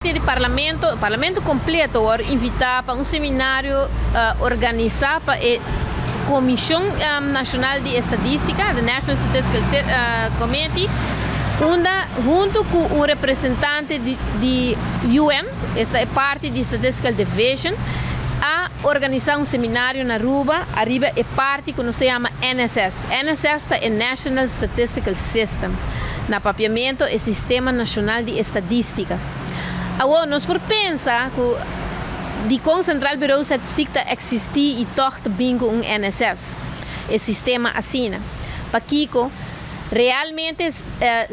O parlamento completo or invitar para um seminário organizado para a Comissão Nacional de Estatística, the National Statistical Committee, junto com um representante de UN, esta é parte da Statistical Division, a organizar um seminário na Aruba. Arriba é parte que se chama NSS. NSS é National Statistical System. Na papiamento é Sistema Nacional de Estatística. Agora, nós por pensar que de Central Bureau de Estatística existir e toca bem com um NSS, esse sistema assina. Para Kiko, realmente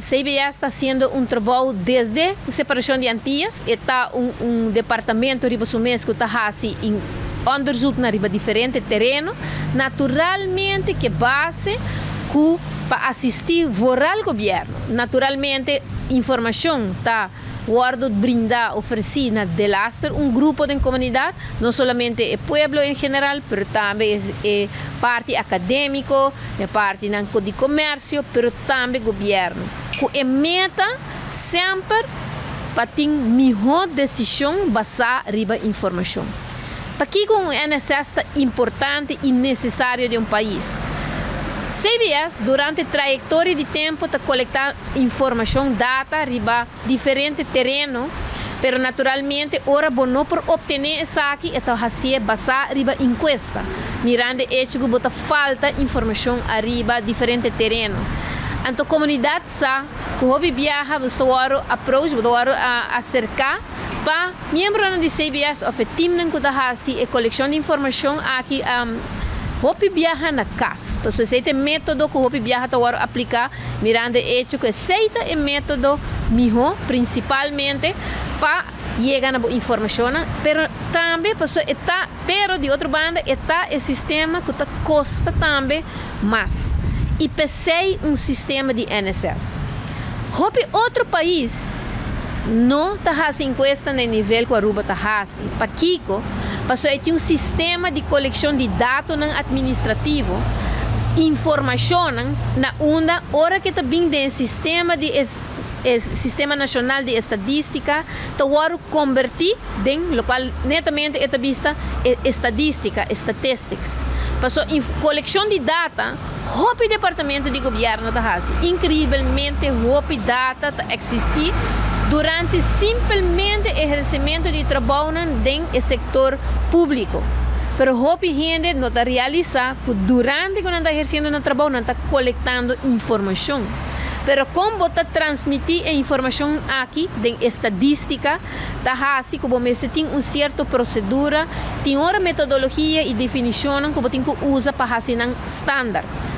CBS está fazendo um trabalho desde a separação de Antillas, e está um departamento riba sumês que está fazendo em onderzoek na riba diferente terreno, naturalmente que base para assistir o governo. Naturalmente, informação está guardo brindar, oferecer na Delaster grupo de comunidade, não somente o pueblo em geral, mas também é parte acadêmico, é parte de comércio, mas também governo. A meta sempre para ter melhor decisão baseada riba informação. Para que o NSS é importante e necessário de um país? CBS, durante a trajetória de tempo, está coletando informação, data, riba diferente terreno, mas naturalmente, ora bono por obter isso aqui, está fazendo baseado riba encuesta, mirando hecho que bota falta informação arriba diferente terreno. Então, a comunidade sabe que o hobby viaja, você vai approach, você vai acercar para membros de CBS, ou time que está fazendo a coleção de informação aqui. Hopi viaja na casa. Então, esse método que o Hopi viaja está aplicar, mirando hecho que esse é o método melhor, principalmente para chegar na informação, pero também, pero de outra banda, está o sistema que custa também mais. E pensei sistema de NSS. Hopi outro país não está fazendo encuesta no nível que a Aruba está fazendo. Para Kiko, passou a ter um sistema de coleção de dados administrativo, informação na onda, hora que está vindo do Sistema Nacional de Estatística, está convertir em local netamente é vista estatística, statistics. Passou em coleção de dados, o departamento de governo está fazendo. Incrivelmente, o data existe durante simplesmente exercimento de trabalho no setor público. Pero o gente não está realizando que durante que não está exercendo o trabalho, não está coletando informação. Pero como você transmitir a informação aqui, de estadística, está assim que você tem uma certa procedura, tem uma metodologia e definição que você tem que usar para fazer um standard.